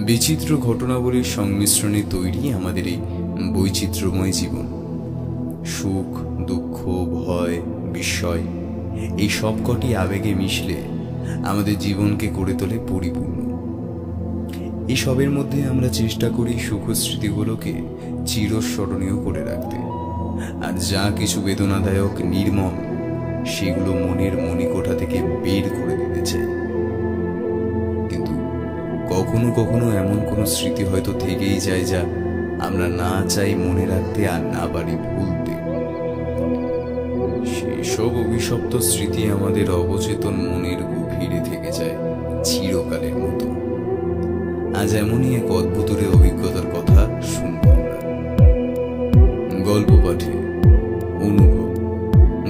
বিচিত্র ঘটনাবলীর সংমিশ্রণে তৈরি আমাদের এই বৈচিত্র্যময় জীবন। সুখ, দুঃখ, ভয়, বিস্ময় এই সবকটি আবেগে মিশলে আমাদের জীবনকে করে তোলে পরিপূর্ণ। এই সবের মধ্যে আমরা চেষ্টা করি সুখ স্মৃতিগুলোকে চিরস্মরণীয় করে রাখতে, আর যা কিছু বেদনাদায়ক, নির্মম, সেগুলো মনের মণিকোঠা থেকে বের করে দিতে চাই। কিন্তু কখনো কখনো এমন কোনো স্মৃতি হয়তো থেকেই যায় যা আমরা না চাই মনে রাখতে আর না পারি ভুলতে। সেসব অভিশপ্ত স্মৃতি আমাদের অবচেতন মনের গভীরে থেকে যায় চিরকালের মতো। আজ এমনই এক অদ্ভুতরে অভিজ্ঞতার কথা শুনব আমরা। গল্প পাঠে অনুভব,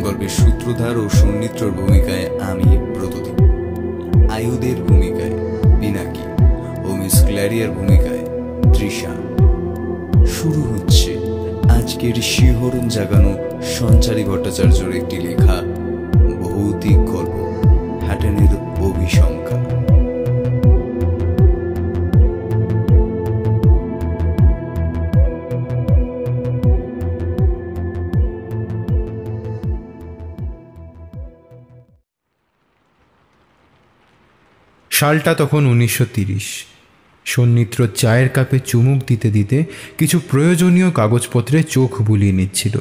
গল্পের সূত্রধার ও সন্নিত্রর ভূমিকায় আমি ব্রতদীপ, আয়ুধের ভূমিকায় পিনাকি ও মিস ক্ল্যারিয়ার ভূমিকায় তৃষা। শুরু হচ্ছে আজকের শিহরণ জাগানো সঞ্চারী ভট্টাচার্যর একটি লেখা ভৌতিক গল্প, হ্যাটনের অভিসংখ্যা। সালটা তখন 1930। সন্নিত্র চায়ের কাপে চুমুক দিতে দিতে কিছু প্রয়োজনীয় কাগজপত্রে চোখ বুলিয়ে নিচ্ছিল।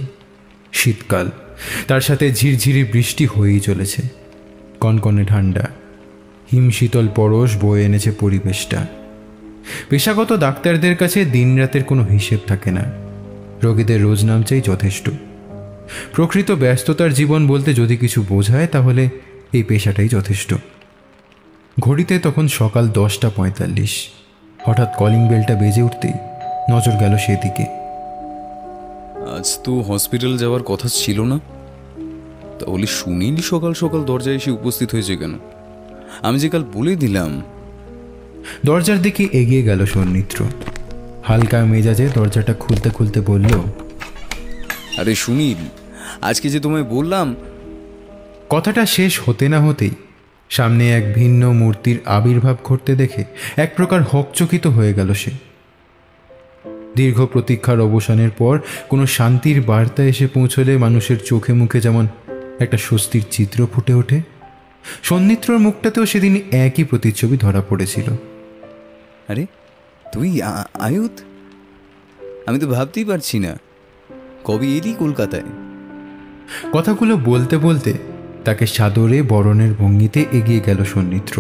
শীতকাল, তার সাথে ঝিরঝিরি বৃষ্টি হয়েই চলেছে। কনকনে ঠান্ডা, হিমশীতল পরশ বয়ে এনেছে পরিবেশটা। পেশাগত ডাক্তারদের কাছে দিনরাতের কোনো হিসেব থাকে না, রোগীদের রোজ নামচাই যথেষ্ট। প্রকৃত ব্যস্ততার জীবন বলতে যদি কিছু বোঝায় তাহলে এই পেশাটাই যথেষ্ট। ঘড়িতে তখন সকাল 10:45। হঠাৎ কলিং বেলটা বেজে উঠতেই নজর গেল সেদিকে। আজ তো হসপিটাল যাওয়ার কথা ছিল না, তাহলে সুনীল সকাল সকাল দরজায় এসে উপস্থিত হয়েছে কেন? আমি যে কাল বলে দিলাম। দরজার দিকে এগিয়ে গেল সন্নিত্র। হালকা মেজাজে দরজাটা খুলতে খুলতে বলল, আরে সুনীল, আজকে যে তোমায় বললাম। কথাটা শেষ হতে না হতেই সামনে এক ভিন্ন মূর্তির আবির্ভাব ঘটতে দেখে এক প্রকার হকচকিত হয়ে গেল সে। দীর্ঘ প্রতীক্ষার অবসানের পর কোনো শান্তির বার্তা এসে পৌঁছলে মানুষের চোখে মুখে যেমন একটা স্বস্তির চিত্র ফুটে ওঠে, সন্নিত্রর মুখটাতেও সেদিন একই প্রতিচ্ছবি ধরা পড়েছিল। আরে তুই আয়ুধ? আমি তো ভাবতেই পারছি না, কবে এলি কলকাতায়? কথাগুলো বলতে বলতে তাকে সাদরে বরণের ভঙ্গিতে এগিয়ে গেল সন্নিত্র।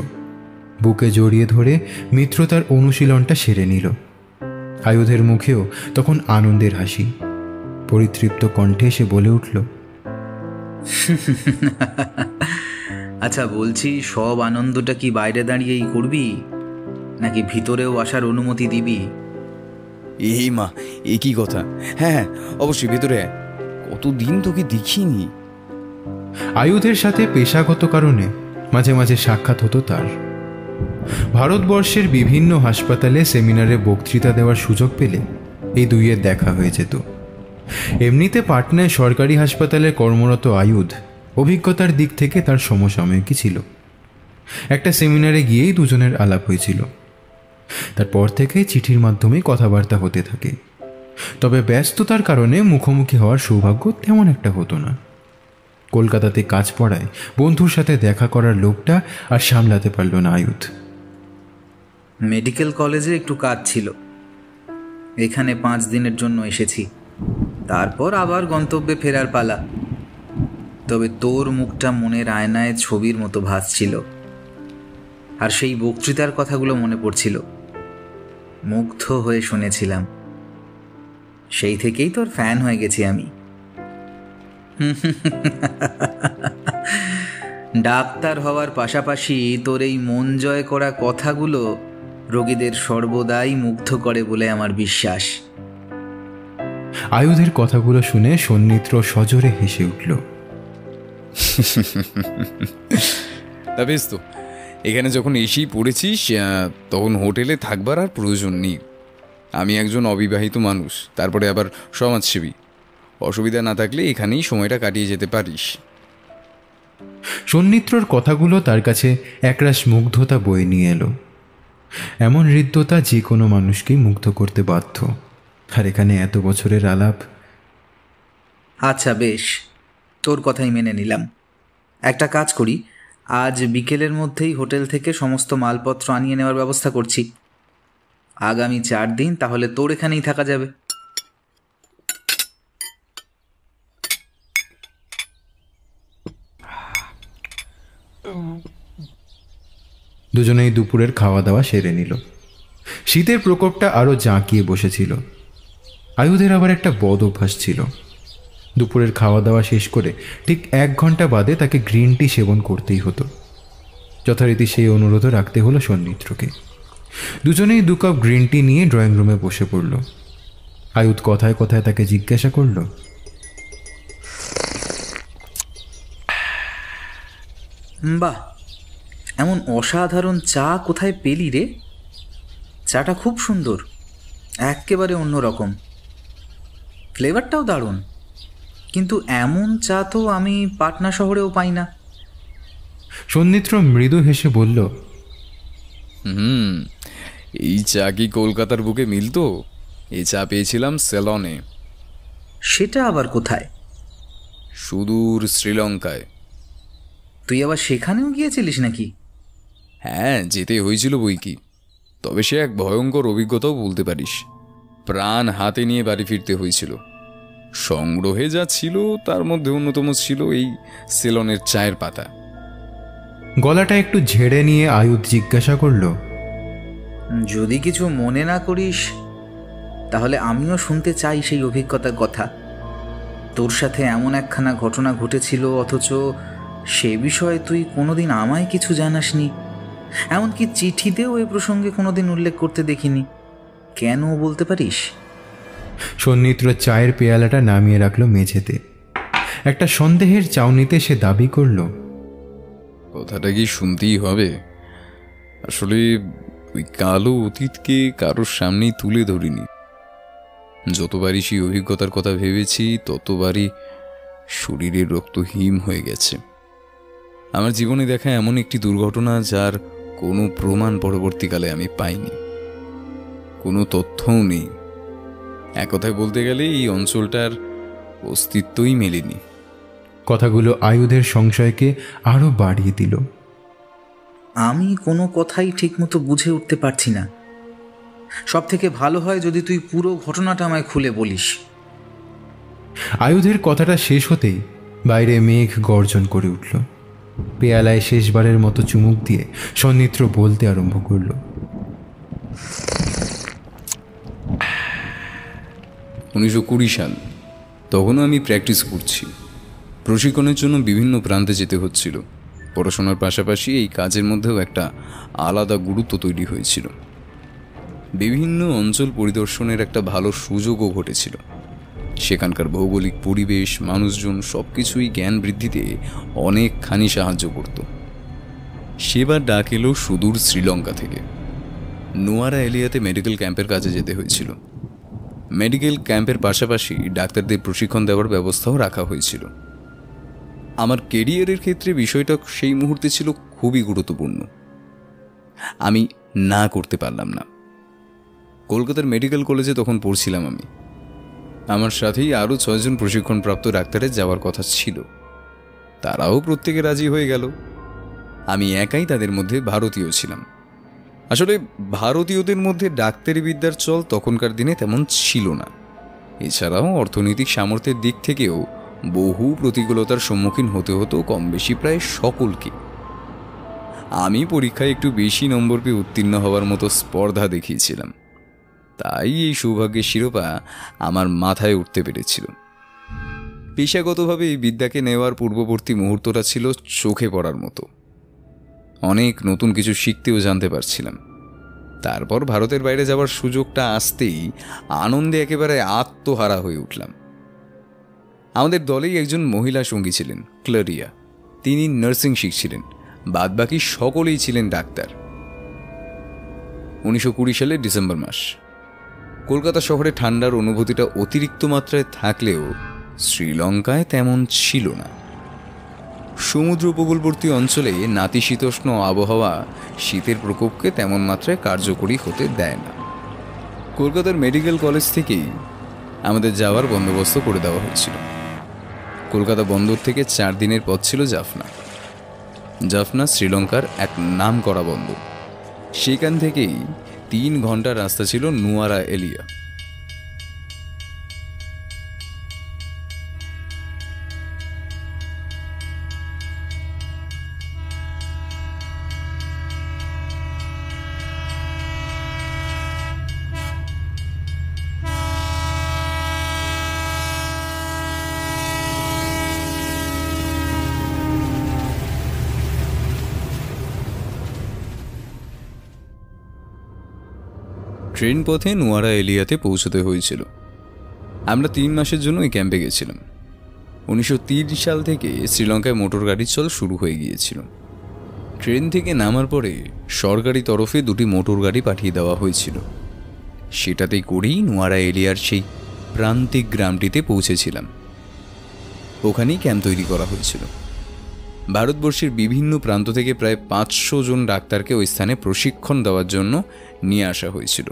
বুকে জড়িয়ে ধরে মিত্রতার অনুশীলনটা সেরে নিল। আয়ুধের মুখেও তখন আনন্দের হাসি। পরিতৃপ্ত কণ্ঠে সে বলে উঠল, আচ্ছা বলছি, সব আনন্দটা কি বাইরে দাঁড়িয়েই করবি, নাকি ভিতরেও আসার অনুমতি দিবি? এই মা, এ কি কথা! হ্যাঁ হ্যাঁ, অবশ্যই ভেতরে। কতদিন তোকে দেখিনি। আয়ুধের সাথে পেশাগত কারণে মাঝে মাঝে সাক্ষাৎ হতো তার। ভারতবর্ষের বিভিন্ন হাসপাতালে সেমিনারে বক্তৃতা দেওয়ার সুযোগ পেলে এই দুইয়ের দেখা হয়ে যেত। এমনিতে পাটনায় সরকারি হাসপাতালে কর্মরত আয়ুধ অভিজ্ঞতার দিক থেকে তার সমসাময়িকই ছিল। একটা সেমিনারে গিয়েই দুজনের আলাপ হয়েছিল। তারপর থেকে চিঠির মাধ্যমে কথাবার্তা হতে থাকে, তবে ব্যস্ততার কারণে মুখোমুখি হওয়ার সৌভাগ্য তেমন একটা হতো না। কলকাতাতে কাজ পড়ায় বন্ধুর সাথে দেখা করার লোকটা আর সামলাতে পারল না আয়ুধ। মেডিকেল কলেজে একটু কাজ ছিল, এখানে 5 দিনের জন্য এসেছি, তারপর আবার গন্তব্যে ফেরার পালা। তবে তোর মুখটা মনের আয়নায় ছবির মতো ভাসছিল, আর সেই বক্তৃতার কথাগুলো মনে পড়ছিল। মুগ্ধ হয়ে শুনেছিলাম, সেই থেকেই তোর ফ্যান হয়ে গেছি আমি। ডাক্তার হওয়ার পাশাপাশি তোর এই মন জয় করা কথাগুলো রোগীদের সর্বদাই মুগ্ধ করে বলে আমার বিশ্বাস। আয়ুধের কথাগুলো শুনে সন্নিত্র সজোরে হেসে উঠল। তা বেশ তো, এখানে যখন এসেই পড়েছিস তখন হোটেলে থাকবার আর প্রয়োজন নেই। আমি একজন অবিবাহিত মানুষ, তারপরে আবার সমাজসেবী। অসুবিধা না থাকলে এখানেই সময়টা কাটিয়ে যেতে পারিস। সন্নিত্রর কথাগুলো তার কাছে একরাশ মুগ্ধতা বয়ে নিয়ে এলো। এমন হৃদ্যতা যে কোনো মানুষকেই মুগ্ধ করতে বাধ্য। আর এখানে এত বছরের আলাপ। আচ্ছা বেশ, তোর কথাই মেনে নিলাম। একটা কাজ করি, আজ বিকেলের মধ্যেই হোটেল থেকে সমস্ত মালপত্র আনিয়ে নেওয়ার ব্যবস্থা করছি। আগামী 4 দিন তাহলে তোর এখানেই থাকা যাবে। দুজনেই দুপুরের খাওয়া দাওয়া সেরে নিল। শীতের প্রকোপটা আরও জাঁকিয়ে বসেছিল। আয়ুধের আবার একটা বদ অভ্যাস ছিল। দুপুরের খাওয়া দাওয়া শেষ করে ঠিক 1 ঘন্টা বাদে তাকে গ্রিন টি সেবন করতেই হতো। যথারীতি সেই অনুরোধও রাখতে হলো সন্নিত্রকে। দুজনেই 2 কাপ গ্রিন টি নিয়ে ড্রয়িং রুমে বসে পড়ল। আয়ুধ কথায় কথায় তাকে জিজ্ঞাসা করল, বাহ, এমন অসাধারণ চা কোথায় পেলি রে? চাটা খুব সুন্দর, একেবারে অন্যরকম, ফ্লেভারটাও দারুণ। কিন্তু এমন চা তো আমি পাটনা শহরেও পাই না। সন্নিত্র মৃদু হেসে বলল, এই চা কি কলকাতার বুকে মিলতো? এই চা পেয়েছিলাম সেলনে। সেটা আবার কোথায়? সুদূর শ্রীলঙ্কায়। তুই আবার সেখানেও গিয়েছিলিস নাকি? হ্যাঁ, যেতে হয়েছিল বই কি। তবে সে এক ভয়ঙ্কর অভিজ্ঞতাও বলতে পারিস। প্রাণ হাতে নিয়ে বাড়ি ফিরতে হয়েছিল। সংগ্রহে যা ছিল তার মধ্যে অন্যতম ছিল এই সেলনের চায়ের পাতা। গলাটা একটু ঝেড়ে নিয়ে আয়ুধ জিজ্ঞাসা করল, যদি কিছু মনে না করিস তাহলে আমিও শুনতে চাই সেই অভিজ্ঞতার কথা। তোর সাথে এমন একখানা ঘটনা ঘটেছিল, অথচ সে বিষয়ে তুই কোনোদিন আমায় কিছু জানাসনি। এমনকি চিঠিতেও এ প্রসঙ্গে কোনোদিন উল্লেখ করতে দেখিনি। কেন বলতে পারিস? সন্নিত্র চায়ের পেয়ালাটা নামিয়ে রাখল মেঝেতে। একটা সন্দেহের চাউনিতে সে দাবি করল, কথাটা কি শুনতেই হবে? আসলে ওই কালো অতীতকে কারোর সামনেই তুলে ধরিনি। যতবারই সেই অভিজ্ঞতার কথা ভেবেছি ততবারই শরীরের রক্ত হিম হয়ে গেছে। আমার জীবনে দেখা এমন একটি দুর্ঘটনা যার কোনো প্রমাণ পরবর্তীকালে আমি পাইনি, কোনো তথ্যও নেই। এক কথায় বলতে গেলে এই অঞ্চলটার অস্তিত্বই মেলেনি। কথাগুলো আয়ুধের সংশয়কে আরো বাড়িয়ে দিল। আমি কোনো কথাই ঠিকমতো বুঝে উঠতে পারছি না। সব থেকে ভালো হয় যদি তুই পুরো ঘটনাটা আমায় খুলে বলিস। আয়ুধের কথাটা শেষ হতেই বাইরে মেঘ গর্জন করে উঠল। পেয়ালায় শেষবারের মতো চুমুক দিয়ে সন্নিত্র বলতে আরম্ভ করল, 1920 সাল। তখনও আমি প্র্যাকটিস করছি। প্রশিক্ষণের জন্য বিভিন্ন প্রান্তে যেতে হচ্ছিল। পড়াশোনার পাশাপাশি এই কাজের মধ্যেও একটা আলাদা গুরুত্ব তৈরি হয়েছিল। বিভিন্ন অঞ্চল পরিদর্শনের একটা ভালো সুযোগও ঘটেছিল। সেখানকার ভৌগোলিক পরিবেশ, মানুষজন সব কিছুই জ্ঞান বৃদ্ধিতে অনেকখানি সাহায্য করত। সেবার ডাক এলো সুদূর শ্রীলঙ্কা থেকে। নোয়ারা এলিয়াতে মেডিকেল ক্যাম্পের কাজে যেতে হয়েছিল। মেডিকেল ক্যাম্পের পাশাপাশি ডাক্তারদের প্রশিক্ষণ দেওয়ার ব্যবস্থাও রাখা হয়েছিল। আমার কেরিয়ারের ক্ষেত্রে বিষয়টা সেই মুহূর্তে ছিল খুবই গুরুত্বপূর্ণ। আমি না করতে পারলাম না। কলকাতার মেডিকেল কলেজে তখন পড়ছিলাম আমি। আমার সাথেই আরও 6 জন প্রশিক্ষণপ্রাপ্ত ডাক্তারের যাওয়ার কথা ছিল। তারাও প্রত্যেকে রাজি হয়ে গেল। আমি একাই তাদের মধ্যে ভারতীয় ছিলাম। আসলে ভারতীয়দের মধ্যে ডাক্তারি বিদ্যার চল তখনকার দিনে তেমন ছিল না। এছাড়াও অর্থনৈতিক সামর্থ্যের দিক থেকেও বহু প্রতিকূলতার সম্মুখীন হতে হতো কম বেশি প্রায় সকলকে। আমি পরীক্ষায় একটু বেশি নম্বর পেয়ে উত্তীর্ণ হওয়ার মতো স্পর্ধা দেখিয়েছিলাম। তাই এই সৌভাগ্যের শিরোপা আমার মাথায় উঠতে পেরেছিল। পেশাগতভাবে এই বিদ্যাকে নেওয়ার পূর্ববর্তী মুহূর্তটা ছিল চোখে পড়ার মতো। অনেক নতুন কিছু শিখতেও জানতে পারছিলাম। তারপর ভারতের বাইরে যাওয়ার সুযোগটা আসতেই আনন্দে একেবারে আত্মহারা হয়ে উঠলাম। আমাদের দলেই একজন মহিলা সঙ্গী ছিলেন, ক্লারিয়া। তিনি নার্সিং শিখছিলেন, বাদবাকি সকলেই ছিলেন ডাক্তার। 1920 সালের ডিসেম্বর মাস। কলকাতা শহরে ঠান্ডার অনুভূতিটা অতিরিক্ত মাত্রায় থাকলেও শ্রীলঙ্কায় তেমন ছিল না। সমুদ্র উপকূলবর্তী অঞ্চলে নাতিশীতোষ্ণ আবহাওয়া শীতের প্রকোপকে তেমন মাত্রায় কার্যকরী হতে দেয় না। কলকাতার মেডিকেল কলেজ থেকেই আমাদের যাওয়ার বন্দোবস্ত করে দেওয়া হয়েছিল। কলকাতা বন্দর থেকে 4 দিনের পথ ছিল জাফনা। জাফনা শ্রীলঙ্কার এক নামকরা বন্দর। সেখান থেকেই 3 ঘন্টার রাস্তা ছিল নুয়ারা এলিয়া। ট্রেন পথে নুয়ারা এলিয়াতে পৌঁছতে হয়েছিল। আমরা 3 মাসের জন্য এই ক্যাম্পে গেছিলাম। 1903 সাল থেকে শ্রীলঙ্কায় মোটর গাড়ির চল শুরু হয়ে গিয়েছিল। ট্রেন থেকে নামার পরে সরকারি তরফে 2টি মোটর গাড়ি পাঠিয়ে দেওয়া হয়েছিল। সেটাতেই করেই নুয়ারা এলিয়ার সেই প্রান্তিক গ্রামটিতে পৌঁছেছিলাম। ওখানেই ক্যাম্প তৈরি করা হয়েছিল। ভারতবর্ষের বিভিন্ন প্রান্ত থেকে প্রায় 500 জন ডাক্তারকে ওই স্থানে প্রশিক্ষণ দেওয়ার জন্য নিয়ে আসা হয়েছিল।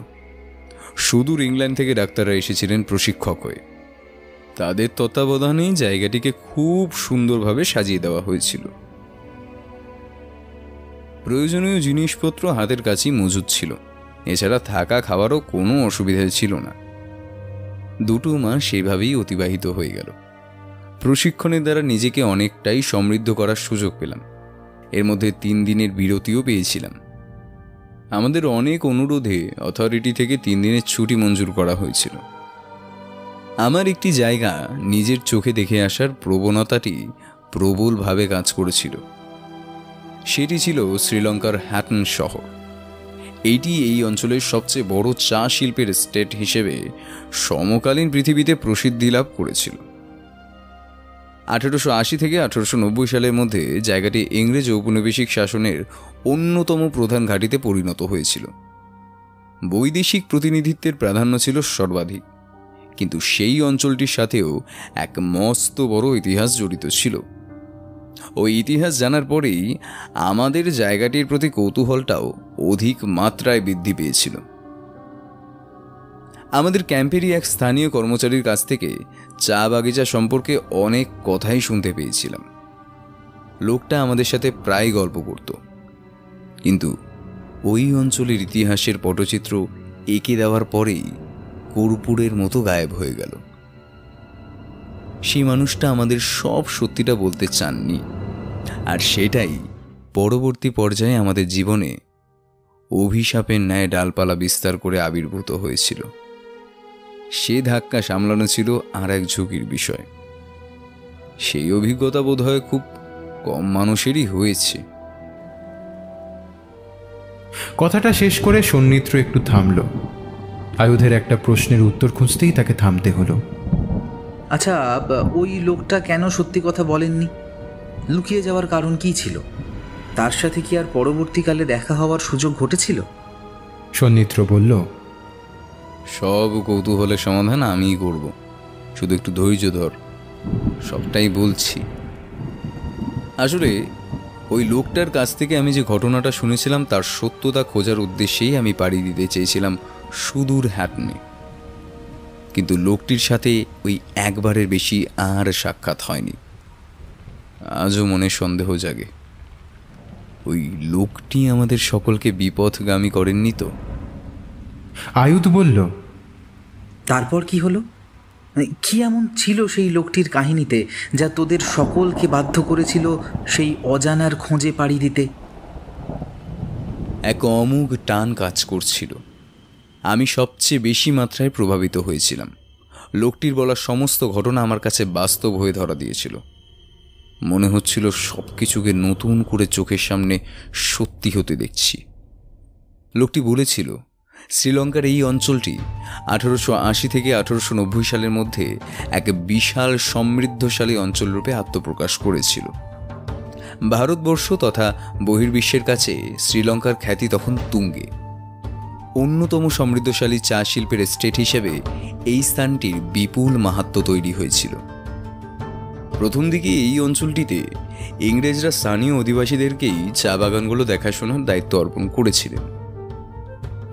সুদূর ইংল্যান্ড থেকে ডাক্তাররা এসেছিলেন প্রশিক্ষক হয়ে। তাদের তত্ত্বাবধানেই জায়গাটিকে খুব সুন্দরভাবে সাজিয়ে দেওয়া হয়েছিল। প্রয়োজনীয় জিনিসপত্র হাতের কাছেই মজুদ ছিল। এছাড়া থাকা খাওয়ারও কোনো অসুবিধা ছিল না। 2 মাস সেইভাবেই অতিবাহিত হয়ে গেল। প্রশিক্ষণের দ্বারা নিজেকে অনেকটাই সমৃদ্ধ করার সুযোগ পেলাম। এর মধ্যে 3 দিনের বিরতিও পেয়েছিলাম। আমাদের অনেক অনুরোধে অথরিটি থেকে 3 দিনের ছুটি মঞ্জুর করা হয়েছিল। আমার একটি জায়গা নিজের চোখে দেখে আসার প্রবণতাটি প্রবলভাবে কাজ করেছিল। সেটি ছিল শ্রীলঙ্কার হ্যাটন শহর। এইটি এই অঞ্চলের সবচেয়ে বড় চা শিল্পের স্টেট হিসেবে সমকালীন পৃথিবীতে প্রসিদ্ধি লাভ করেছিল। 1880 থেকে 1890 সালের মধ্যে জায়গাটি ইংরেজ ঔপনিবেশিক শাসনের অন্যতম প্রধান ঘাঁটিতে পরিণত হয়েছিল। বৈদেশিক প্রতিনিধিত্বের প্রাধান্য ছিল সর্বাধিক, কিন্তু সেই অঞ্চলটির সাথেও এক মস্ত বড় ইতিহাস জড়িত ছিল। ওই ইতিহাস জানার পরেই আমাদের জায়গাটির প্রতি কৌতূহলটাও অধিক মাত্রায় বৃদ্ধি পেয়েছিল। আমাদের ক্যাম্পেরই এক স্থানীয় কর্মচারীর কাছ থেকে চা বাগিচা সম্পর্কে অনেক কথাই শুনতে পেয়েছিলাম। লোকটা আমাদের সাথে প্রায় গল্প করত, কিন্তু ওই অঞ্চলের ইতিহাসের পটচিত্র এঁকে দেওয়ার পরেই কর্পূরের মতো গায়েব হয়ে গেল। সেই মানুষটা আমাদের সব সত্যিটা বলতে চাননি, আর সেটাই পরবর্তী পর্যায়ে আমাদের জীবনে অভিশাপের ন্যায় ডালপালা বিস্তার করে আবির্ভূত হয়েছিল। সে ধাক্কা সামলানো ছিল আর এক ঝুঁকির বিষয়। সেই অভিজ্ঞতা বোধহয় খুব কম মানুষেরই হয়েছে। কথাটা শেষ করে সন্নিত্র একটু থামল। আয়ুধের একটা প্রশ্নের উত্তর খুঁজতেই তাকে থামতে হলো। আচ্ছা, ওই লোকটা কেন সত্যি কথা বলেননি? লুকিয়ে যাওয়ার কারণ কি ছিল? তার সাথে কি আর পরবর্তীকালে দেখা হওয়ার সুযোগ ঘটেছিল? সন্নিত্র বলল, সব কৌতূহলের সমাধান আমিই করব, শুধু একটু ধৈর্য ধর, সবটাই বলছি। আসলে ওই লোকটার কাছ থেকে আমি যে ঘটনাটা শুনেছিলাম তার সত্যতা খোঁজার উদ্দেশ্যেই আমি পাড়ি দিতে চেয়েছিলাম সুদূর হ্যাটনে। কিন্তু লোকটির সাথে ওই একবারের বেশি আর সাক্ষাৎ হয়নি। আজও মনে সন্দেহ জাগে, ওই লোকটি আমাদের সকলকে বিপথগামী করেননি তো? আয়ুধ বলল, তারপর কি হলো? কি এমন ছিল সেই লোকটির কাহিনীতে যা তোদের সকলকে বাধ্য করেছিল সেই অজানার খোঁজে পাড়ি দিতে? এক অমোঘ টান কাজ করছিল। আমি সবচেয়ে বেশি মাত্রায় প্রভাবিত হয়েছিলাম। লোকটির বলা সমস্ত ঘটনা আমার কাছে বাস্তব হয়ে ধরা দিয়েছিল। মনে হচ্ছিল সব কিছুকে নতুন করে চোখের সামনে সত্যি হতে দেখছি। লোকটি বলেছিল শ্রীলঙ্কার এই অঞ্চলটি 1880 থেকে 1890 সালের মধ্যে এক বিশাল সমৃদ্ধশালী অঞ্চলরূপে আত্মপ্রকাশ করেছিল। ভারতবর্ষ তথা বহির্বিশ্বের কাছে শ্রীলঙ্কার খ্যাতি তখন তুঙ্গে। অন্যতম সমৃদ্ধশালী চা শিল্পের স্টেট হিসেবে এই স্থানটির বিপুল মাহাত্ম্য তৈরি হয়েছিল। প্রথম দিকে এই অঞ্চলটিতে ইংরেজরা স্থানীয় অধিবাসীদেরকেই চা বাগানগুলো দেখাশোনার দায়িত্ব অর্পণ করেছিলেন।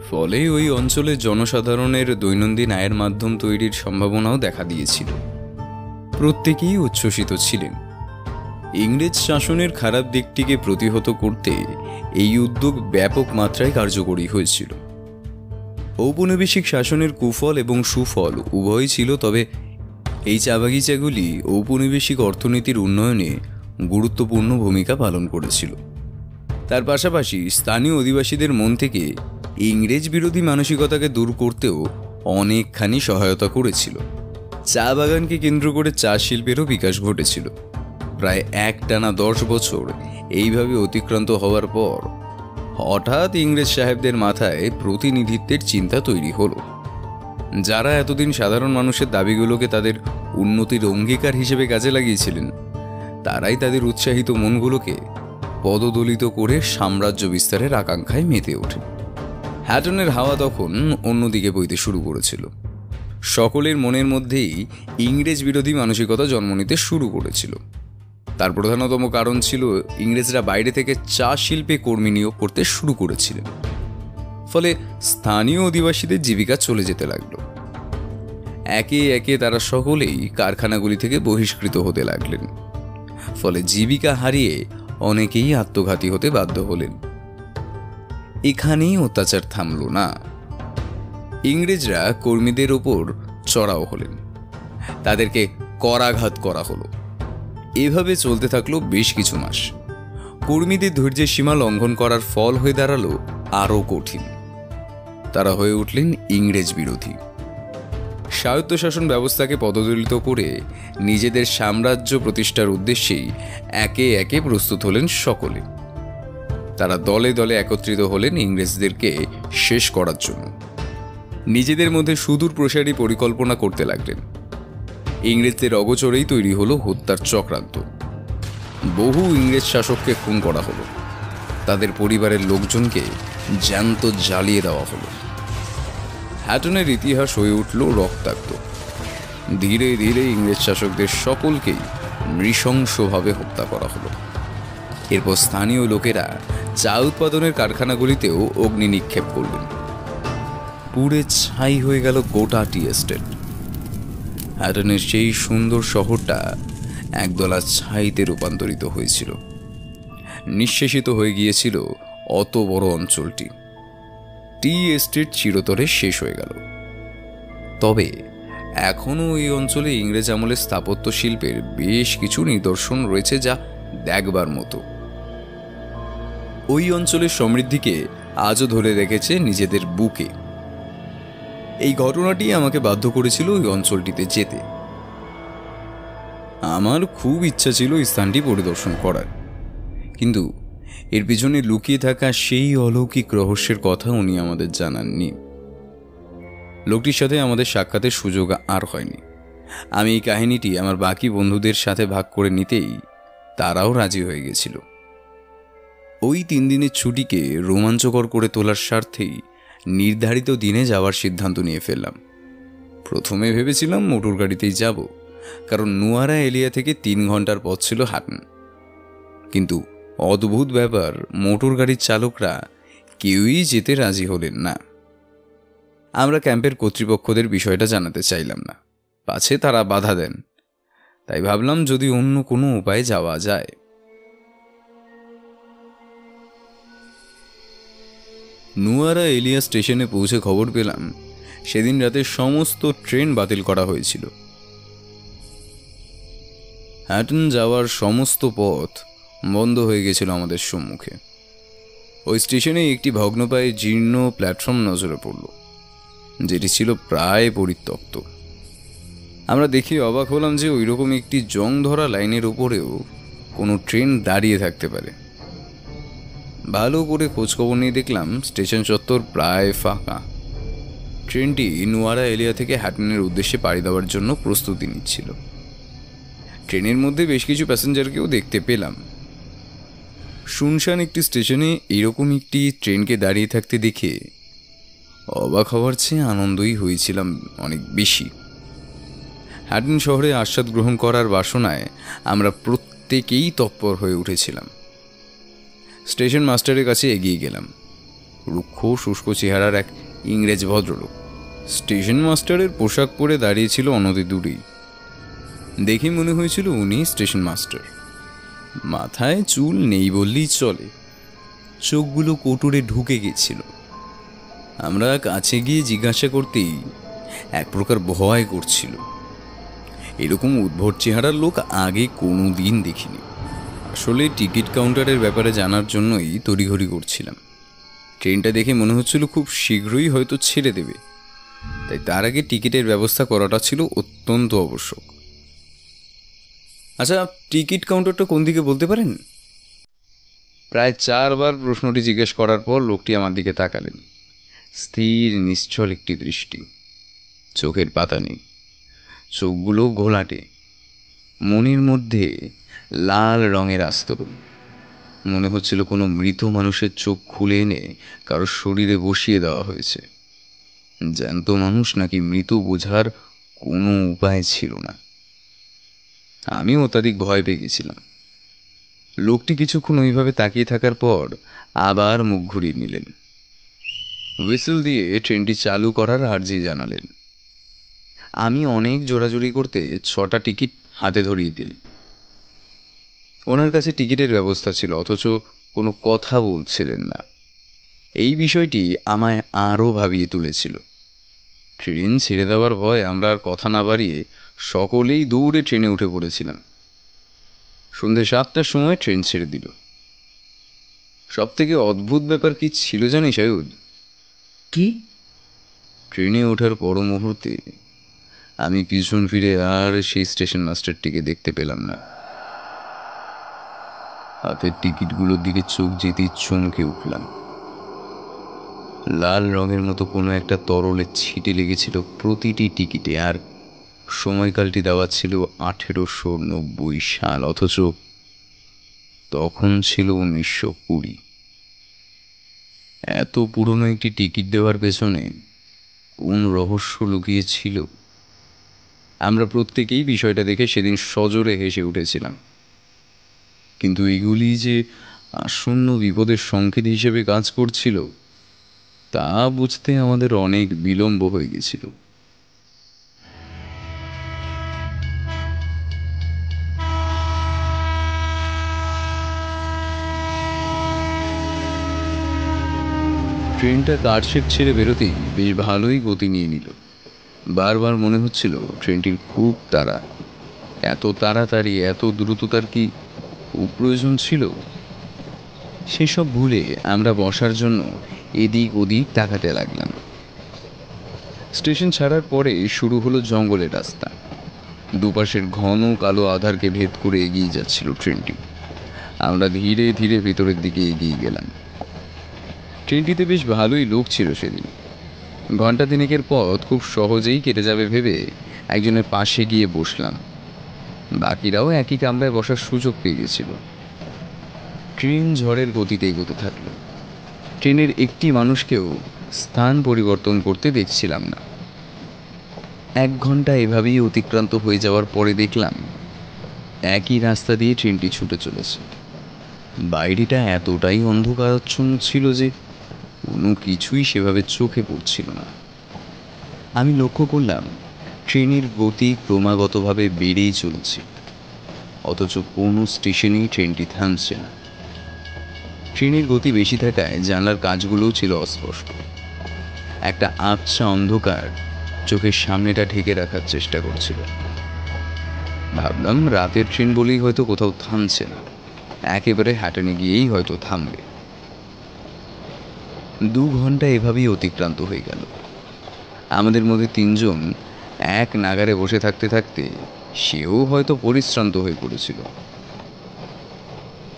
ফলে ওই অঞ্চলে জনসাধারণের দৈনন্দিন আয়ের মাধ্যম তৈরির সম্ভাবনাও দেখা দিয়েছিল। প্রত্যেকেই উচ্ছ্বসিত ছিলেন। ইংরেজ শাসনের খারাপ দিকটিকে প্রতিহত করতে এই উদ্যোগ ব্যাপক মাত্রায় কার্যকরী হয়েছিল। ঔপনিবেশিক শাসনের কুফল এবং সুফল উভয়ই ছিল, তবে এই চা বাগিচাগুলি ঔপনিবেশিক অর্থনীতির উন্নয়নে গুরুত্বপূর্ণ ভূমিকা পালন করেছিল। তার পাশাপাশি স্থানীয় অধিবাসীদের মন থেকে ইংরেজ বিরোধী মানসিকতাকে দূর করতেও অনেকখানি সহায়তা করেছিল। চা বাগানকে কেন্দ্র করে চা শিল্পেরও বিকাশ ঘটেছিল। প্রায় একটানা 10 বছর এইভাবে অতিক্রান্ত হওয়ার পর হঠাৎ ইংরেজ সাহেবদের মাথায় প্রতিনিধিত্বের চিন্তা তৈরি হলো। যারা এতদিন সাধারণ মানুষের দাবিগুলোকে তাদের উন্নতির অঙ্গীকার হিসেবে কাজে লাগিয়েছিলেন, তারাই তাদের উৎসাহিত মনগুলোকে পদদলিত করে সাম্রাজ্য বিস্তারের আকাঙ্ক্ষায় মেতে ওঠে। হ্যাটনের হাওয়া তখন অন্যদিকে বইতে শুরু করেছিল। সকলের মনের মধ্যেই ইংরেজ বিরোধী মানসিকতা জন্ম নিতে শুরু করেছিল। তার প্রধানতম কারণ ছিল ইংরেজরা বাইরে থেকে চা শিল্পে কর্মী নিয়োগ করতে শুরু করেছিলেন। ফলে স্থানীয় অধিবাসীদের জীবিকা চলে যেতে লাগলো। একে একে তারা সকলেই কারখানাগুলি থেকে বহিষ্কৃত হতে লাগলেন। ফলে জীবিকা হারিয়ে অনেকেই আত্মঘাতী হতে বাধ্য হলেন। এখানেই অত্যাচার থামল না। ইংরেজরা কর্মীদের ওপর চড়াও হলেন, তাদেরকে করাঘাত করা হলো। এভাবে চলতে থাকলো বেশ কিছু মাস। কর্মীদের ধৈর্যের সীমা লঙ্ঘন করার ফল হয়ে দাঁড়ালো আরও কঠিন। তারা হয়ে উঠলেন ইংরেজ বিরোধী। স্বায়ত্তশাসন ব্যবস্থাকে পদদলিত করে নিজেদের সাম্রাজ্য প্রতিষ্ঠার উদ্দেশ্যেই একে একে প্রস্তুত হলেন সকলে। তারা দলে দলে একত্রিত হলেন ইংরেজদেরকে শেষ করার জন্য। নিজেদের মধ্যে সুদূর প্রসারী পরিকল্পনা করতে লাগলেন। ইংরেজদের অগোচরেই তৈরি হলো হত্যার চক্রান্ত। বহু ইংরেজ শাসককে খুন করা হলো, তাদের পরিবারের লোকজনকে জ্যান্ত জ্বালিয়ে দেওয়া হলো। হ্যাটনের ইতিহাস হয়ে উঠল রক্তাক্ত। ধীরে ধীরে ইংরেজ শাসকদের সকলকেই নৃশংসভাবে হত্যা করা হলো। এরপর স্থানীয় লোকেরা চা উৎপাদনের কারখানাগুলিতেও অগ্নি নিক্ষেপ করলেন। পুড়ে ছাই হয়ে গেল গোটা টি এস্টেট। হ্যাটনের সেই সুন্দর শহরটা একদলা ছাইতে রূপান্তরিত হয়েছিল। নিঃশেষিত হয়ে গিয়েছিল অত বড় অঞ্চলটি। টি এস্টেট চিরতরে শেষ হয়ে গেল। তবে এখনও এই অঞ্চলে ইংরেজ আমলের স্থাপত্য শিল্পের বেশ কিছু নিদর্শন রয়েছে, যা দেখবার মতো। ওই অঞ্চলের সমৃদ্ধিকে আজও ধরে রেখেছে নিজেদের বুকে। এই ঘটনাটি আমাকে বাধ্য করেছিল ওই অঞ্চলটিতে যেতে। আমার খুব ইচ্ছা ছিল এই স্থানটি পরিদর্শন করার, কিন্তু এর পিছনে লুকিয়ে থাকা সেই অলৌকিক রহস্যের কথা উনি আমাদের জানাননি। লোকটির সাথে আমাদের সাক্ষাতের সুযোগ আর হয়নি। আমি এই কাহিনীটি আমার বাকি বন্ধুদের সাথে ভাগ করে নিতেই তারাও রাজি হয়ে গেছিল। ওই 3 দিনের ছুটিকে রোমাঞ্চকর করে তোলার স্বার্থেই নির্ধারিত দিনে যাওয়ার সিদ্ধান্ত নিয়ে ফেললাম। প্রথমে ভেবেছিলাম মোটর গাড়িতেই যাব, কারণ নুয়ারা এলিয়া থেকে 3 ঘন্টার পথ ছিল হ্যাটন। কিন্তু অদ্ভুত ব্যাপার, মোটর গাড়ির চালকরা কেউই যেতে রাজি হলেন না। আমরা ক্যাম্পের কর্তৃপক্ষদের বিষয়টা জানাতে চাইলাম না, পাছে তারা বাধা দেন। তাই ভাবলাম যদি অন্য কোনো উপায়ে যাওয়া যায়। নুয়ারা এলিয়া স্টেশনে পৌঁছে খবর পেলাম সেদিন রাতে সমস্ত ট্রেন বাতিল করা হয়েছিল। হ্যাটন যাওয়ার সমস্ত পথ বন্ধ হয়ে গেছিল আমাদের সম্মুখে। ওই স্টেশনে একটি ভগ্নপ্রায় জীর্ণ প্ল্যাটফর্ম নজরে পড়ল, যেটি ছিল প্রায় পরিত্যক্ত। আমরা দেখে অবাক হলাম যে ওইরকম একটি জং ধরা লাইনের উপরেও কোনো ট্রেন দাঁড়িয়ে থাকতে পারে। ভালো করে খোঁজখবর নিয়ে দেখলাম স্টেশন চত্বর প্রায় ফাঁকা। ট্রেনটি নুয়ারা এলিয়া থেকে হ্যাটনের উদ্দেশ্যে পাড়ি দেওয়ার জন্য প্রস্তুতি নিচ্ছিল। ট্রেনের মধ্যে বেশ কিছু প্যাসেঞ্জারকেও দেখতে পেলাম। শুনশান একটি স্টেশনে এরকম একটি ট্রেনকে দাঁড়িয়ে থাকতে দেখে অবাক হওয়ার চেয়ে আনন্দই হয়েছিলাম অনেক বেশি। হ্যাটন শহরে আস্বাদ গ্রহণ করার বাসনায় আমরা প্রত্যেকেই তৎপর হয়ে উঠেছিলাম। স্টেশন মাস্টারের কাছে এগিয়ে গেলাম। রুক্ষ শুষ্ক চেহারার এক ইংরেজ ভদ্রলোক স্টেশন মাস্টারের পোশাক পরে দাঁড়িয়েছিল অনতি দূরেই। দেখে মনে হয়েছিল উনি স্টেশন মাস্টার। মাথায় চুল নেই বললেই চলে, চোখগুলো কোটরে ঢুকে গেছিল। আমরা কাছে গিয়ে জিজ্ঞাসা করতেই এক প্রকার ভয় করছিল। এরকম উদ্ভট চেহারার লোক আগে কোনো দিন দেখিনি। আসলে টিকিট কাউন্টারের ব্যাপারে জানার জন্যই তড়িঘড়ি করছিলাম। ট্রেনটা দেখে মনে হচ্ছিল খুব শীঘ্রই হয়তো ছেড়ে দেবে, তাই তার আগে টিকিটের ব্যবস্থা করাটা ছিল অত্যন্ত আবশ্যক। আচ্ছা, টিকিট কাউন্টারটা কোন দিকে বলতে পারেন? প্রায় 4 বার প্রশ্নটি জিজ্ঞেস করার পর লোকটি আমার দিকে তাকালেন। স্থির নিশ্চল একটি দৃষ্টি, চোখের পাতা নেই, চোখগুলো ঘোলাটে, মনের মধ্যে লাল রঙের আস্তরণ। মনে হচ্ছিল কোনো মৃত মানুষের চোখ খুলে এনে কারো শরীরে বসিয়ে দেওয়া হয়েছে। জ্যান্ত মানুষ নাকি মৃত বোঝার কোনো উপায় ছিল না। আমি অত্যাধিক ভয় পেয়ে গেছিলাম। লোকটি কিছুক্ষণ ওইভাবে তাকিয়ে থাকার পর আবার মুখ ঘুরিয়ে নিলেন। হুইসেল দিয়ে ট্রেনটি চালু করার আর্জি জানালেন। আমি অনেক জোরাজুরি করতে 6টা টিকিট হাতে ধরিয়ে দিই। ওনার কাছে টিকিটের ব্যবস্থা ছিল, অথচ কোনো কথা বলছিলেন না। এই বিষয়টি আমায় আরও ভাবিয়ে তুলেছিল। ট্রেন ছেড়ে দেওয়ার ভয় আমরা আর কথা না বাড়িয়ে সকলেই দৌড়ে ট্রেনে উঠে পড়েছিলাম। সন্ধ্যে 7টার সময় ট্রেন ছেড়ে দিল। সব থেকে অদ্ভুত ব্যাপার কি ছিল জানিস আয়ুধ? কি? ট্রেনে ওঠার পর মুহূর্তে আমি পিছন ফিরে আর সেই স্টেশন মাস্টারটিকে দেখতে পেলাম না। হাতের টিকিটগুলোর দিকে চোখ যেতেই চমকে উঠলাম। লাল রঙের মতো কোনো একটা তরলের ছিটে লেগেছিল প্রতিটি টিকিটে, আর সময়কালটি দেওয়া ছিল 1890 সাল, অথচ তখন ছিল 1920। এত পুরনো একটি টিকিট দেওয়ার পেছনে কোন রহস্য লুকিয়ে ছিল? আমরা প্রত্যেকেই বিষয়টা দেখে সেদিন সজোরে হেসে উঠেছিলাম। কিন্তু এগুলি যে আসন্ন বিপদের সংকেত হিসেবে কাজ করছিল তা বুঝতে আমাদের অনেক বিলম্ব হয়ে গেছিল। ট্রেনটা কার্শেড ছেড়ে বেরোতেই বেশ ভালোই গতি নিয়ে নিল। বারবার মনে হচ্ছিল ট্রেনটির খুব তাড়া। এত তাড়াতাড়ি এত দ্রুততার কি খুব প্রয়োজন ছিল? সেসব ভুলে আমরা বসার জন্য এদিক ওদিক তাকাতে লাগলাম। স্টেশন ছাড়ার পরে শুরু হলো জঙ্গলের রাস্তা। দুপাশের ঘন কালো আধারকে ভেদ করে এগিয়ে যাচ্ছিল ট্রেনটি। আমরা ধীরে ধীরে ভেতরের দিকে এগিয়ে গেলাম। ট্রেনটিতে বেশ ভালোই লোক ছিল সেদিন। ঘন্টা তিনেকের পথ খুব সহজেই কেটে যাবে ভেবে একজনের পাশে গিয়ে বসলাম। বাকিরাও একই কামরায় বসার সুযোগ পেয়ে গেছিল। ট্রেন ঝড়ের গতিতে এগোতে থাকল। ট্রেনের একটি মানুষকেও স্থান পরিবর্তন করতে দেখছিলাম না। 1 ঘন্টা এভাবেই অতিক্রান্ত হয়ে যাওয়ার পরে দেখলাম একই রাস্তা দিয়ে ট্রেনটি ছুটে চলেছে। বাইরেটা এতটাই অন্ধকারাচ্ছন্ন ছিল যে কোনো কিছুই সেভাবে চোখে পড়ছিল না। আমি লক্ষ্য করলাম ট্রেনের গতি ক্রমাগতভাবে বেড়েই চলছে, অথচ কোনো স্টেশনেই ট্রেনটি থামছে না। ট্রেনের গতি বেশি থাকায় জানলার কাজগুলোও ছিল অস্পষ্ট। একটা আবছা অন্ধকার চোখের সামনেটা ঢেকে রাখার চেষ্টা করছিল। ভাবলাম রাতের ট্রেন বলেই হয়তো কোথাও থামছে না, একেবারে হ্যাটনে গিয়েই হয়তো থামবে। 2 ঘন্টা এভাবেই অতিক্রান্ত হয়ে গেল। আমাদের মধ্যে 3 জন এক নাগারে বসে থাকতে থাকতে সেও হয়তো পরিশ্রান্ত হয়ে পড়েছিল।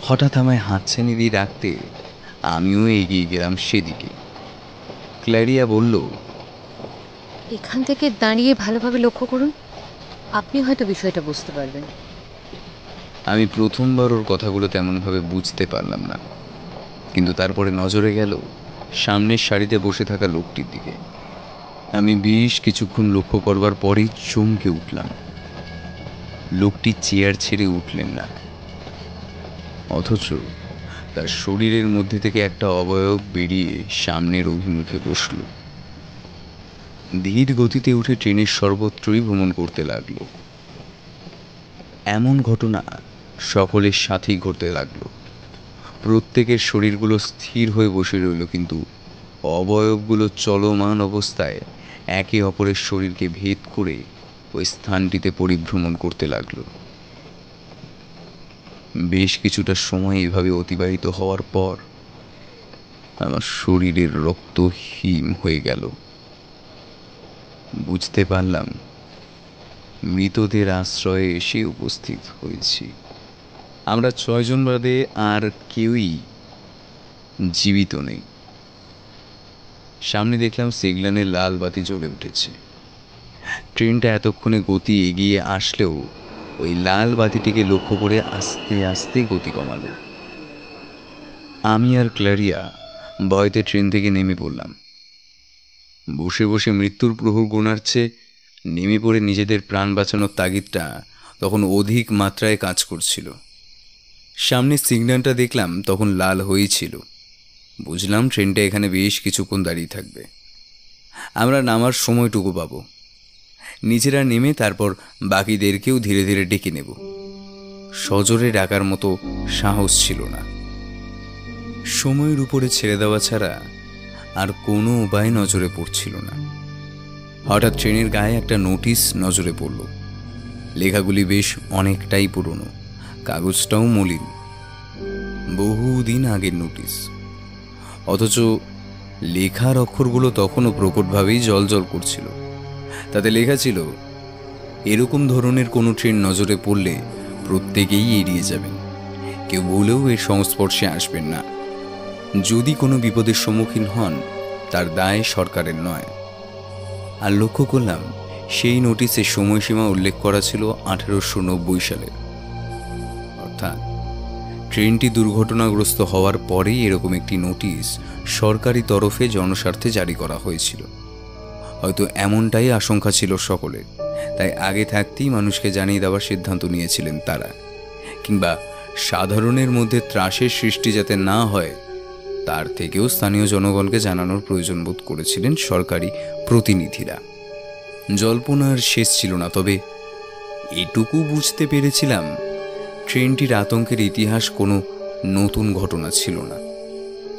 হঠাৎ আমায় হাতছানি দিয়ে রাখতে আমিও এগিয়ে গেলাম সেদিকে। ক্ল্যারিয়া বলল, এখান থেকে দাঁড়িয়ে ভালোভাবে লক্ষ্য করুন, আপনি হয়তো বিষয়টা বুঝতে পারবেন। আমি প্রথমবার ওর কথাগুলো তেমনভাবে বুঝতে পারলাম না, কিন্তু তারপরে নজরে গেল সামনের সারিতে বসে থাকা লোকটির দিকে। আমি বেশ কিছুক্ষণ লক্ষ্য করবার পরেই চমকে উঠলাম। লোকটি চেয়ার ছেড়ে উঠলেন না, অথচ তার শরীরের মধ্যে থেকে একটা অবয়ব বেরিয়ে সামনের অভিমুখে বসল। ধীর গতিতে উঠে ট্রেনের সর্বত্রই ভ্রমণ করতে লাগলো। এমন ঘটনা সকলের সাথেই ঘটতে লাগলো। প্রত্যেকের শরীরগুলো স্থির হয়ে বসে রইল, কিন্তু অবয়বগুলো চলমান অবস্থায় একে অপরের শরীরকে ভেদ করে ওই স্থানটিতে পরিভ্রমণ করতে লাগলো। বেশ কিছুটা সময় এভাবে অতিবাহিত হওয়ার পর আমার শরীরের রক্ত হিম হয়ে গেল। বুঝতে পারলাম মৃতদের আশ্রয়ে এসে উপস্থিত হয়েছি। আমরা 6 জন বাদে আর কেউই জীবিত নেই। সামনে দেখলাম সিগন্যালের লাল বাতি জ্বলে উঠেছে। ট্রেনটা এতক্ষণে গতি এগিয়ে আসলেও ওই লাল বাতিটিকে লক্ষ্য করে আস্তে আস্তে গতি কমালো। আমি আর ক্লারিয়া ভয়তে ট্রেন থেকে নেমে পড়লাম। বসে বসে মৃত্যুর প্রহর গোনার চেয়ে নেমে পড়ে নিজেদের প্রাণ বাঁচানোর তাগিদটা তখন অধিক মাত্রায় কাজ করছিল। সামনে সিগন্যালটা দেখলাম তখন লাল হয়েই ছিল। বুঝলাম ট্রেনটা এখানে বেশ কিছুক্ষণ দাঁড়িয়ে থাকবে। আমরা নামার সময়টুকু পাবো। নিজেরা নেমে তারপর বাকিদেরকেও ধীরে ধীরে ডেকে নেব। সজোরে ডাকার মতো সাহস ছিল না। সময়ের উপরে ছেড়ে দেওয়া ছাড়া আর কোনো উপায় নজরে পড়ছিল না। হঠাৎ ট্রেনের গায়ে একটা নোটিশ নজরে পড়ল। লেখাগুলি বেশ অনেকটাই পুরনো, কাগজটাও মলিন, বহুদিন আগের নোটিশ। অথচ লেখার অক্ষরগুলো তখনও প্রকটভাবেই জলজল করছিল। তাতে লেখা ছিল, এরকম ধরনের কোনো ট্রেন নজরে পড়লে প্রত্যেকেই এড়িয়ে যাবেন, কেউ ভুলেও এর সংস্পর্শে আসবেন না। যদি কোনো বিপদের সম্মুখীন হন তার দায় সরকারের নয়। আর লক্ষ্য করলাম সেই নোটিশের সময়সীমা উল্লেখ করা ছিল 1890 সালে। অর্থাৎ ট্রেনটি দুর্ঘটনাগ্রস্ত হওয়ার পরেই এরকম একটি নোটিশ সরকারি তরফে জনস্বার্থে জারি করা হয়েছিল। হয়তো এমনটাই আশঙ্কা ছিল সকলের, তাই আগে থাকতেই মানুষকে জানিয়ে দেওয়ার সিদ্ধান্ত নিয়েছিলেন তারা। কিংবা সাধারণের মধ্যে ত্রাসের সৃষ্টি যাতে না হয় তার থেকেও স্থানীয় জনগণকে জানানোর প্রয়োজন বোধ করেছিলেন সরকারি প্রতিনিধিরা। জল্পনার শেষ ছিল না, তবে এটুকু বুঝতে পেরেছিলাম ট্রেনটির আতঙ্কের ইতিহাস কোনো নতুন ঘটনা ছিল না।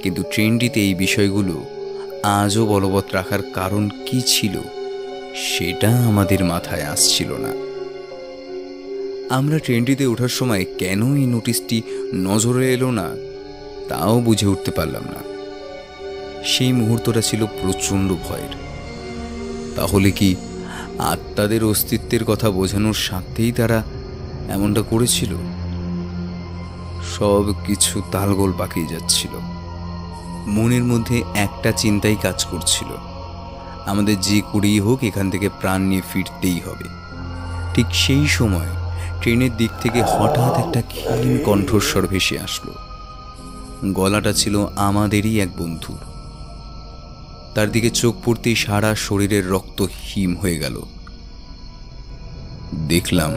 কিন্তু ট্রেনটিতে এই বিষয়গুলো আজও বলবৎ রাখার কারণ কি ছিল সেটা আমাদের মাথায় আসছিল না। আমরা ট্রেনটিতে ওঠার সময় কেন এই নোটিশটি নজরে এলো না তাও বুঝে উঠতে পারলাম না। সেই মুহূর্তটা ছিল প্রচণ্ড ভয়ের। তাহলে কি আত্মাদের অস্তিত্বের কথা বোঝানোর স্বার্থেই তারা এমনটা করেছিল? সব কিছু তালগোল পাকিয়ে যাচ্ছিল। মনের মধ্যে একটা চিন্তাই কাজ করছিল, আমাদের যে করেই হোক এখান থেকে প্রাণ নিয়ে ফিরতেই হবে। ঠিক সেই সময় ট্রেনের দিক থেকে হঠাৎ একটা ক্ষীণ কণ্ঠস্বর ভেসে আসলো। গলাটা ছিল আমাদেরই এক বন্ধুর। তার দিকে চোখ পড়তেই সারা শরীরের রক্ত হিম হয়ে গেল। দেখলাম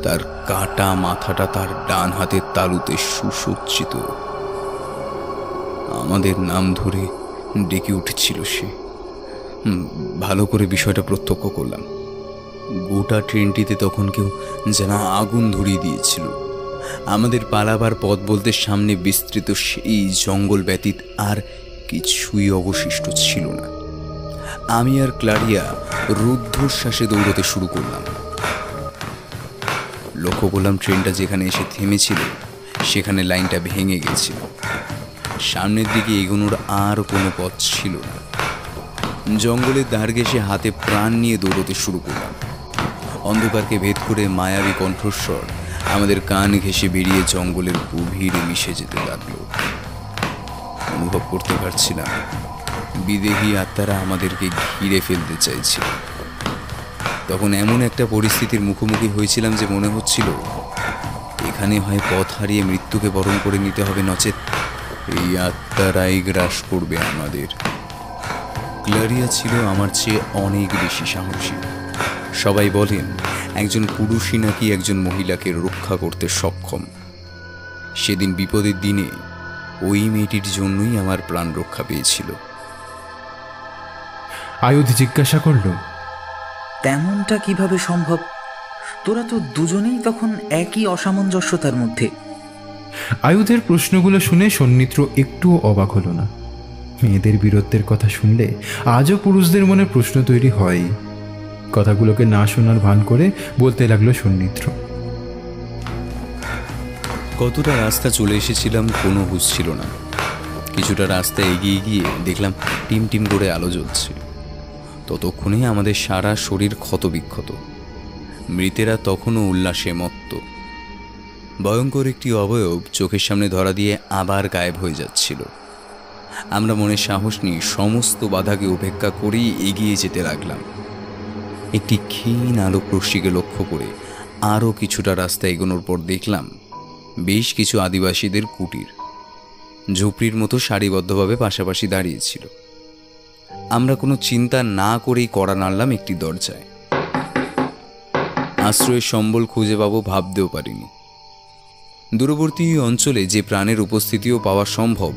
তার কাটা মাথাটা তার ডান হাতের তালুতে সুসজ্জিত। আমাদের নাম ধরে ডেকে উঠেছিল সে। ভালো করে বিষয়টা প্রত্যক্ষ করলাম। গোটা ট্রেনটিতে তখন কেউ যেন আগুন ধরিয়ে দিয়েছিল। আমাদের পালাবার পথ বলতে সামনে বিস্তৃত সেই জঙ্গল ব্যতীত আর কিছুই অবশিষ্ট ছিল না। আমি আর ক্লারিয়া রুদ্ধশ্বাসে দৌড়তে শুরু করলাম। লক্ষ্য করলাম ট্রেনটা যেখানে এসে থেমেছিল সেখানে লাইনটা ভেঙে গেছিল। সামনের দিকে এগোনোর আর কোনো পথ ছিল না। জঙ্গলের ধার ঘেঁষে হাতে প্রাণ নিয়ে দৌড়তে শুরু করলাম। অন্ধকারকে ভেদ করে মায়াবী কণ্ঠস্বর আমাদের কান ঘেঁষে বেরিয়ে জঙ্গলের গভীরে মিশে যেতে লাগলো। অনুভব করতে পারছিলাম বিদেহী আত্মারা আমাদেরকে ঘিরে ফেলতে চাইছিল। তখন এমন একটা পরিস্থিতির মুখোমুখি হয়েছিলাম যে মনে হচ্ছিল এখানে হয় পথ হারিয়ে মৃত্যুকে বরণ করে নিতে হবে, নচেত এই আত্মারাই গ্রাস করবে আমাদের। ক্লারিয়া ছিল আমার চেয়ে অনেক বেশি সাহসী। সবাই বলেন একজন পুরুষই নাকি একজন মহিলাকে রক্ষা করতে সক্ষম। সেদিন বিপদের দিনে ওই মেয়েটির জন্যই আমার প্রাণ রক্ষা পেয়েছিল। আয়ুধ জিজ্ঞাসা করল, তেমনটা কিভাবে সম্ভব? তোরা তো দুজনেই তখন একই অসামঞ্জস্যতার মধ্যে। আয়ুধের প্রশ্নগুলো শুনে সন্মিত্র একটুও অবাক হলো না। মেয়েদের বীরত্বের কথা শুনলে আজও পুরুষদের মনে প্রশ্ন তৈরি হয়। কথাগুলোকে না শোনার ভান করে বলতে লাগলো সন্মিত্র। কতটা রাস্তা চলে এসেছিলাম কোনো হুঁশ ছিল না। কিছুটা রাস্তা এগিয়ে গিয়ে দেখলাম টিম টিম করে আলো জ্বলছে। ততক্ষণে আমাদের সারা শরীর ক্ষতবিক্ষত। মৃতেরা তখনও উল্লাসে মত্ত। ভয়ঙ্কর একটি অবয়ব চোখের সামনে ধরা দিয়ে আবার গায়েব হয়ে যাচ্ছিল। আমরা মনে সাহস নিয়ে সমস্ত বাধাকে উপেক্ষা করেই এগিয়ে যেতে লাগলাম। একটি ক্ষীণ আলোক রশ্মিকে লক্ষ্য করে আরও কিছুটা রাস্তা এগোনোর পর দেখলাম বেশ কিছু আদিবাসীদের কুটির ঝুপড়ির মতো সারিবদ্ধভাবে পাশাপাশি দাঁড়িয়েছিল। আমরা কোনো চিন্তা না করেই কড়া নাড়লাম একটি দরজায়। আশ্রয়ের সম্বল খুঁজে পাবো ভাবতেও পারিনি। দূরবর্তী অঞ্চলে যে প্রাণের উপস্থিতিও পাওয়া সম্ভব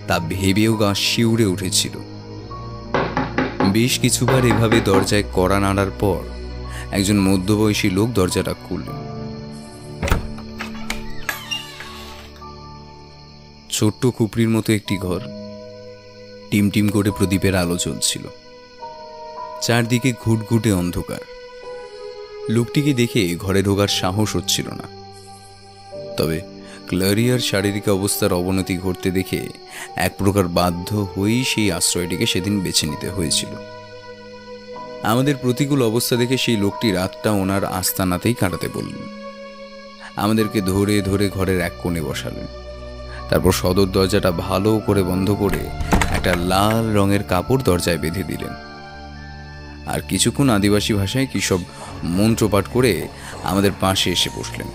তা ভেবেও গা শিউরে উঠেছিল। বেশ কিছুবার এভাবে দরজায় কড়া নাড়ার পর একজন মধ্যবয়সী লোক দরজাটা খুললেন। ছোট্ট খুপড়ির মতো একটি ঘর, টিম টিম করে প্রদীপের আলো জ্বলছিল। চারদিকে ঘুটঘুটে অন্ধকার। লোকটিকে দেখে ঘরে ঢোকার সাহস হচ্ছিল না। তবে ক্লারিয়ার শারীরিক অবস্থার অবনতি ঘটতে দেখে এক প্রকার বাধ্য হয়েই সেই আশ্রয়টিকে সেদিন বেছে নিতে হয়েছিল। আমাদের প্রতিকূল অবস্থা দেখে সেই লোকটি রাতটা ওনার আস্তানাতেই কাটাতে বললেন। আমাদেরকে ধরে ধরে ঘরের এক কোণে বসালেন। তারপর সদর দরজাটা ভালো করে বন্ধ করে একটা লাল রঙের কাপড় দরজায় বেঁধে দিলেন। আর কিছুক্ষণ আদিবাসী ভাষায় কি সব মন্ত্রপাঠ করে আমাদের পাশে এসে বসলেন।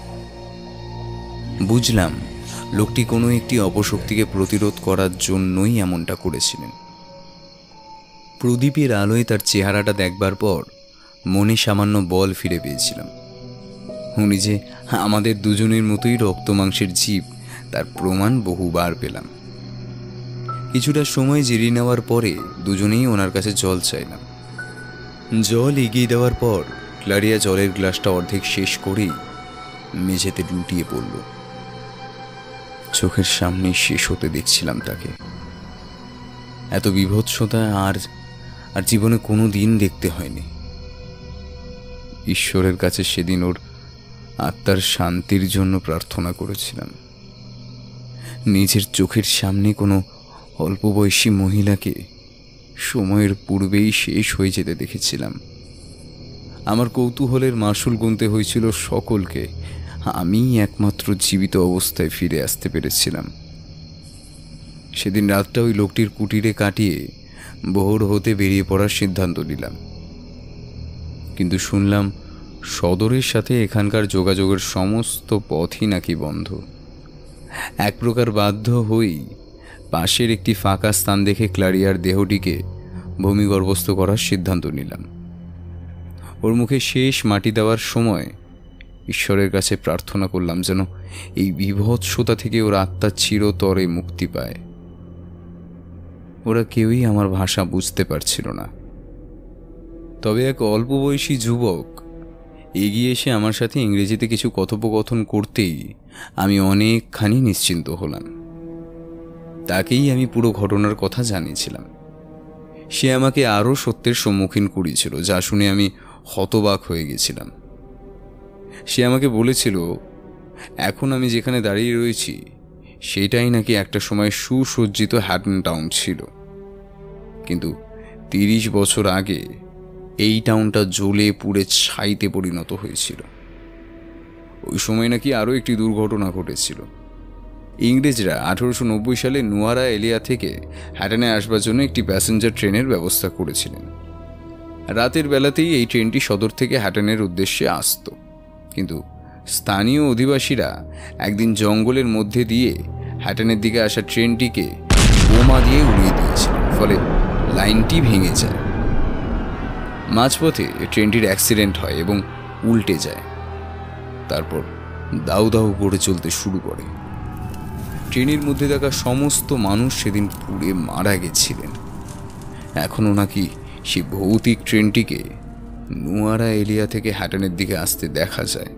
বুঝলাম লোকটি কোনো একটি অপশক্তিকে প্রতিরোধ করার জন্যই এমনটা করেছিলেন। প্রদীপের আলোয় তার চেহারাটা দেখবার পর মনে সামান্য বল ফিরে পেয়েছিলাম। উনি যে আমাদের দুজনের মতোই রক্ত মাংসের জীব তার প্রমাণ বহুবার পেলাম। কিছুটা সময় জিরিয়ে নেওয়ার পরে দুজনেই ওনার কাছে জল চাইলাম। জল এগিয়ে দেওয়ার পর ক্লারিয়া জলের গ্লাসটা অর্ধেক শেষ করেই মেঝেতে লুটিয়ে পড়ল। চোখের সামনে শেষ হতে দেখছিলাম তাকে। এত বিভৎসতা আর জীবনে কোনো দিন দেখতে হয়নি। ঈশ্বরের কাছে সেদিন ওর আত্মার শান্তির জন্য প্রার্থনা করেছিলাম। নিজের চোখের সামনে কোনো অল্প বয়সী মহিলাকে সময়ের পূর্বেই শেষ হয়ে যেতে দেখেছিলাম। আমার কৌতূহলের মাসুল গুনতে হয়েছিল সকলকে। আমি একমাত্র জীবিত অবস্থায় ফিরে আসতে পেরেছিলাম। সেদিন রাতটা ওই লোকটির কুটিরে কাটিয়ে ভোর হতে বেরিয়ে পড়ার সিদ্ধান্ত নিলাম। কিন্তু শুনলাম সদরের সাথে এখানকার যোগাযোগের সমস্ত পথই নাকি বন্ধ। এক প্রকার বাধ্য হয়েই পাশের একটি ফাঁকা স্থান দেখে ক্লারিয়ার দেহটিকে ভূমিগর্ভস্থ করার সিদ্ধান্ত নিলাম। ওর মুখে শেষ মাটি দেওয়ার সময় ঈশ্বরের কাছে প্রার্থনা করলাম যেন এই বিভৎসতা থেকে ওর আত্মা চিরতরে মুক্তি পায়। ওরা কেউই আমার ভাষা বুঝতে পারছিল না। তবে এক অল্প বয়সী যুবক এগিয়ে এসে আমার সাথে ইংরেজিতে কিছু কথোপকথন করতেই আমি অনেকখানি নিশ্চিন্ত হলাম। তাকেই আমি পুরো ঘটনার কথা জানিয়েছিলাম। সে আমাকে আরও সত্যের সম্মুখীন করেছিল, যা শুনে আমি হতবাক হয়ে গেছিলাম। সে আমাকে বলেছিল এখন আমি যেখানে দাঁড়িয়ে রয়েছি সেটাই নাকি একটা সময় সুসজ্জিত হ্যাটন টাউন ছিল, কিন্তু 30 বছর আগে এই টাউনটা জ্বলে পুড়ে ছাইতে পরিণত হয়েছিল। ওই সময় নাকি আরও একটি দুর্ঘটনা ঘটেছিল। ইংরেজরা 1890 সালে নোয়ারা এলিয়া থেকে হ্যাটনে আসবার জন্য একটি প্যাসেঞ্জার ট্রেনের ব্যবস্থা করেছিলেন। রাতের বেলাতেই এই ট্রেনটি সদর থেকে হ্যাটনের উদ্দেশ্যে আসত, কিন্তু স্থানীয় অধিবাসীরা একদিন জঙ্গলের মধ্যে দিয়ে হ্যাটনের দিকে আসা ট্রেনটিকে বোমা দিয়ে উড়িয়ে দিয়েছিলেন, ফলে লাইনটি ভেঙে যায়। মাঝপথে ট্রেনটির অ্যাক্সিডেন্ট হয় এবং উল্টে যায়, তারপর দাউ দাউ করে চলতে শুরু করে। ট্রেনের মধ্যে থাকা সমস্ত মানুষ সেদিন পুড়ে মারা গেছিলেন। এখনও নাকি সেই ভৌতিক ট্রেনটিকে নুয়ারা এলিয়া থেকে হ্যাটনের দিকে আসতে দেখা যায়।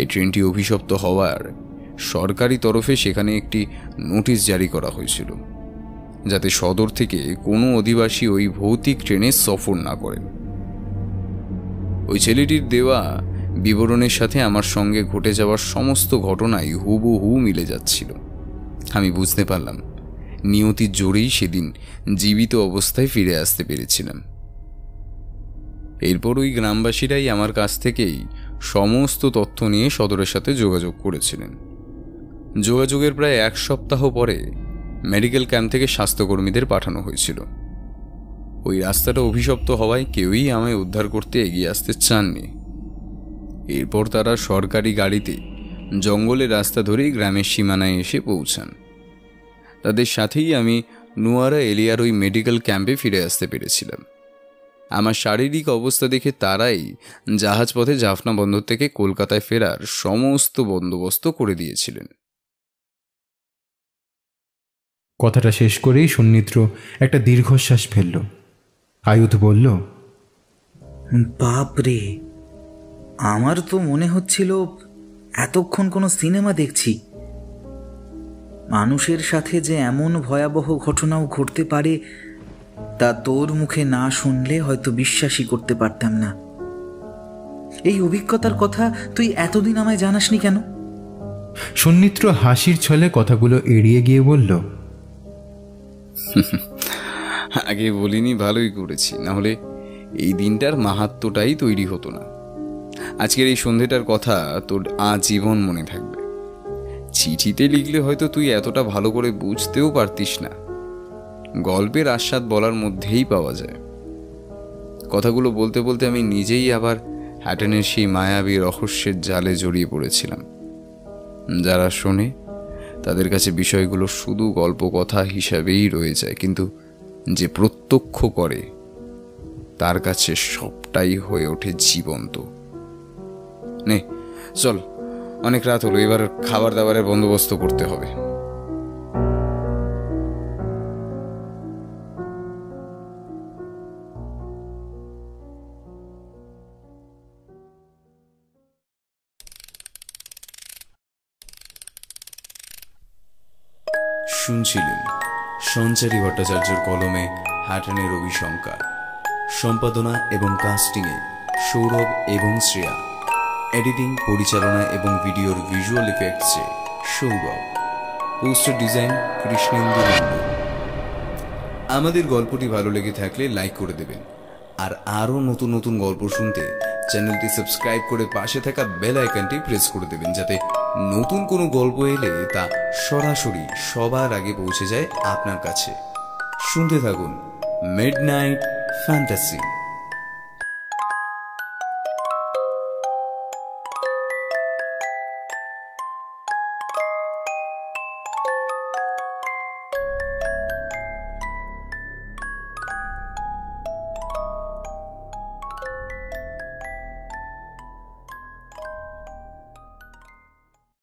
এই ট্রেনটি অভিশপ্ত হওয়ার সরকারি তরফে সেখানে একটি নোটিশ জারি করা হয়েছিল, যাতে সদর থেকে কোনো অধিবাসী ওই ভৌতিক ট্রেনে সফর না করেন। ওই ছেলেটির দেওয়া বিবরণের সাথে আমার সঙ্গে ঘটে যাওয়ার সমস্ত ঘটনাই হুবহু মিলে যাচ্ছিল। আমি বুঝতে পারলাম নিয়তির জোরেই সেদিন জীবিত অবস্থায় ফিরে আসতে পেরেছিলাম। এরপর ওই গ্রামবাসীরাই আমার কাছ থেকেই সমস্ত তথ্য নিয়ে সদরের সাথে যোগাযোগ করেছিলেন। যোগাযোগের প্রায় 1 সপ্তাহ পরে মেডিকেল ক্যাম্প থেকে স্বাস্থ্যকর্মীদের পাঠানো হয়েছিল। ওই রাস্তাটা অভিশপ্ত হওয়ায় কেউই আমায় উদ্ধার করতে এগিয়ে আসতে চাননি। এরপর তারা সরকারি গাড়িতে জঙ্গলের রাস্তা ধরেই গ্রামের সীমানায় এসে পৌঁছান। তাদের সাথেই আমি নুয়ারা এলিয়ার ওই মেডিকেল ক্যাম্পে ফিরে আসতে পেরেছিলাম। আমার শারীরিক অবস্থা দেখে তারাই জাহাজপথে জাফনা বন্দর থেকে কলকাতায় ফেরার সমস্ত বন্দোবস্ত করে দিয়েছিলেন। কথাটা শেষ করেই সন্নিদ্র একটা দীর্ঘশ্বাস ফেলল। আয়ুধ বলল, বাপরে, আমার তো মনে হচ্ছিল এতক্ষণ কোনো সিনেমা দেখছি। মানুষের সাথে যে এমন ভয়াবহ ঘটনাও ঘটতে পারে তা তোর মুখে না শুনলে হয়তো বিশ্বাসই করতে পারতাম না। এই অভিজ্ঞতার কথা তুই এতদিন আমায় জানাসনি কেন? সন্নিদ্র হাসির ছলে কথাগুলো এড়িয়ে গিয়ে বলল, আগে বলিনি, ভালোই করেছি, না হলে এই দিনটার মাহাত্ম্যটাই তৈরি হতো না। আজকের এই সন্ধেটার কথা তোর আজীবন মনে থাকবে। চিঠিতে লিখলে হয়তো তুই এতটা ভালো করে বুঝতেও পারতিস না। গল্পের আস্বাদ বলার মধ্যেই পাওয়া যায়। কথাগুলো বলতে বলতে আমি নিজেই আবার হ্যাটনের সেই মায়াবী রহস্যের জালে জড়িয়ে পড়েছিলাম। যারা শোনে তাদের কাছে বিষয়গুলো শুধু গল্প কথা হিসাবেই রয়ে যায়, কিন্তু যে প্রত্যক্ষ করে তার কাছে সবটাই হয়ে ওঠে জীবন্ত। নে চল, অনেক রাত হলো, এবার খাবার দাবারের বন্দোবস্ত করতে হবে। শুনছিলেন সঞ্চারী ভট্টাচার্যের কলমে হ্যাটনের অভিসংকার, সম্পাদনা এবং কাস্টিংয়ে সৌরভ এবং শ্রেয়া, এডিটিং, পরিচালনা এবং ভিডিওর ভিজুয়াল ইফেক্টসে সৌরভ, পোস্টার ডিজাইন কৃষ্ণেন্দু নন্দু। আমাদের গল্পটি ভালো লেগে থাকলে লাইক করে দেবেন, আর আরও নতুন নতুন গল্প শুনতে চ্যানেলটি সাবস্ক্রাইব করে পাশে থাকা বেল আইকনটি প্রেস করে দেবেন, যাতে নতুন কোনো গল্প এলে তা সরাসরি সবার আগে পৌঁছে যায় আপনার কাছে। শুনতে থাকুন মিডনাইট ফ্যান্টাসি।